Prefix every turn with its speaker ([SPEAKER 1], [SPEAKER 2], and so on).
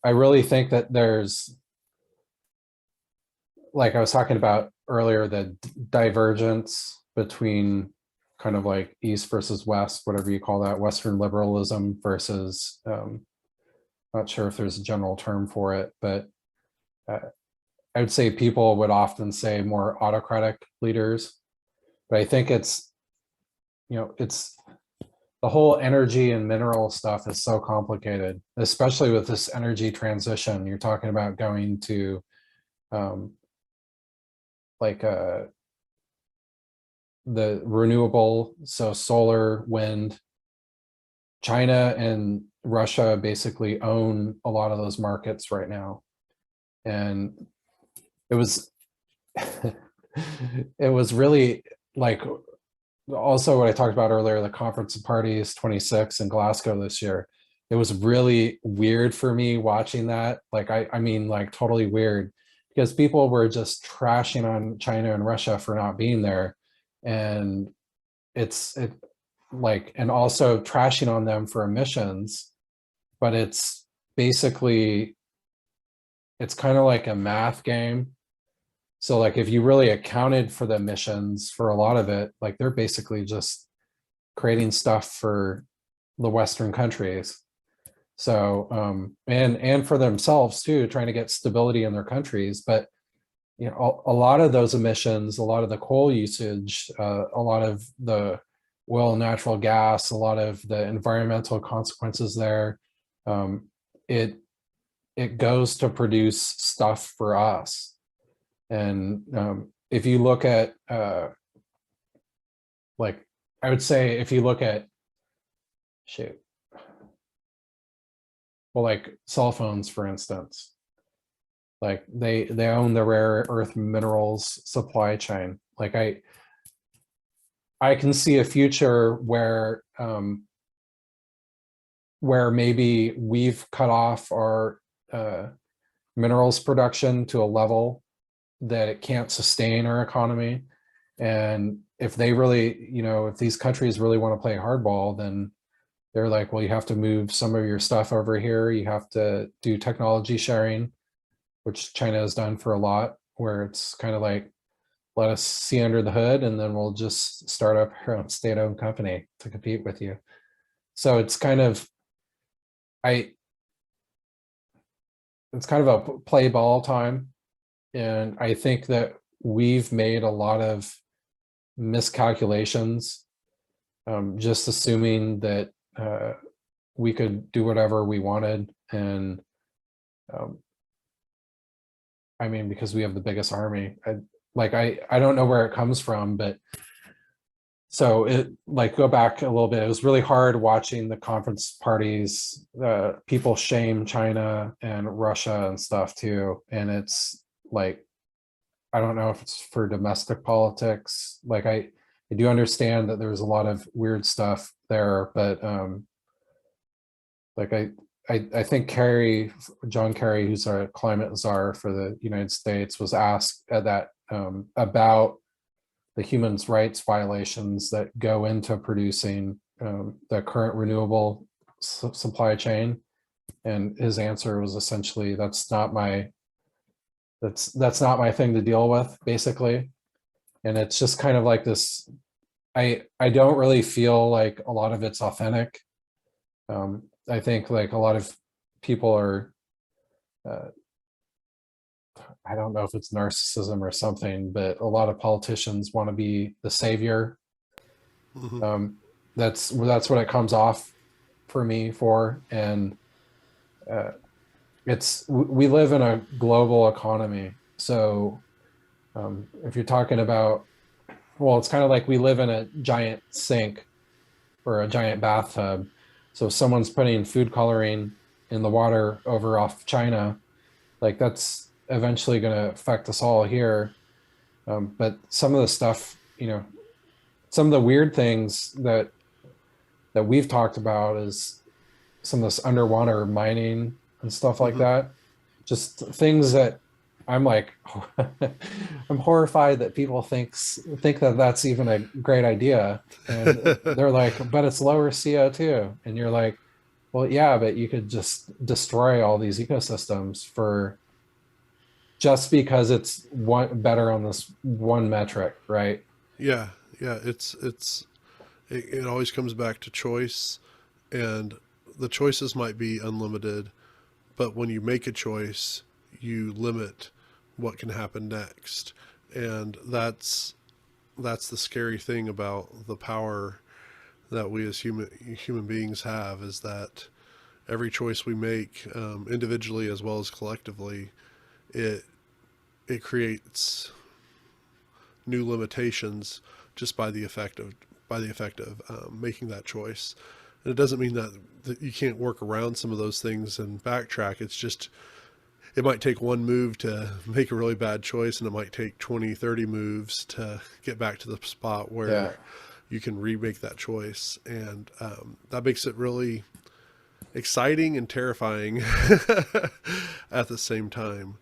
[SPEAKER 1] I really think that there's, like I was talking about earlier, the divergence between kind of like East versus West, whatever you call that, Western liberalism versus, not sure if there's a general term for it, but uh, I would say people would often say more autocratic leaders. But I think it's, it's the whole energy and mineral stuff is so complicated, especially with this energy transition. You're talking about going to um, like the renewable, so solar, wind. China and Russia basically own a lot of those markets right now. And it was it was really like, also what I talked about earlier, the conference of parties 26 in Glasgow this year. It was really weird for me watching that. Like, I mean, like totally weird, because people were just trashing on China and Russia for not being there. And it like, and also trashing on them for emissions, but it's basically, it's kind of like a math game. So like if you really accounted for the emissions for a lot of it, like they're basically just creating stuff for the Western countries. So and for themselves too, trying to get stability in their countries. But a lot of those emissions, a lot of the coal usage, a lot of the oil and natural gas, a lot of the environmental consequences there, it it goes to produce stuff for us. And if you look at like, I would say if you look at, shoot, well, like cell phones, for instance, like they own the rare earth minerals supply chain. Like I can see a future where maybe we've cut off our minerals production to a level that it can't sustain our economy. And if they really, if these countries really want to play hardball, then they're like, well, you have to move some of your stuff over here. You have to do technology sharing, which China has done for a lot, where it's kind of like, let us see under the hood and then we'll just start up our own state-owned company to compete with you. So it's kind of, I, it's kind of a play ball time. And I think that we've made a lot of miscalculations, just assuming that we could do whatever we wanted. And I mean, because we have the biggest army, I don't know where it comes from, but so it, like, go back a little bit, it was really hard watching the conference parties, people shame China and Russia and stuff too. And it's like, I don't know if it's for domestic politics. Like I do understand that there's a lot of weird stuff there, but like I think John Kerry, who's our climate czar for the United States, was asked at that about the human rights violations that go into producing the current renewable supply chain. And his answer was essentially, that's not my thing to deal with, basically. And it's just kind of like this, I don't really feel like a lot of it's authentic. I think like a lot of people are, I don't know if it's narcissism or something, but a lot of politicians want to be the savior.
[SPEAKER 2] Hmm.
[SPEAKER 1] That's what it comes off for me for. And uh, we live in a global economy. So if you're talking about, well, it's kind of like we live in a giant sink or a giant bathtub. So if someone's putting food coloring in the water over off China, like that's eventually going to affect us all here. But some of the stuff, some of the weird things that we've talked about is some of this underwater mining and stuff like
[SPEAKER 2] Hmm.
[SPEAKER 1] that. Just things that I'm like, I'm horrified that people think that that's even a great idea. And they're like, but it's lower CO2. And you're like, Well, yeah, but you could just destroy all these ecosystems for just because it's one better on this one metric, right?
[SPEAKER 2] Yeah, yeah. It always comes back to choice, and the choices might be unlimited, but when you make a choice, you limit what can happen next, and that's the scary thing about the power that we as human beings have, is that every choice we make, individually as well as collectively, it it creates new limitations just by the effect of making that choice. And it doesn't mean that you can't work around some of those things and backtrack. It's just it might take one move to make a really bad choice, and it might take 20, 30 moves to get back to the spot where
[SPEAKER 1] Yeah.
[SPEAKER 2] you can remake that choice. And that makes it really exciting and terrifying at the same time.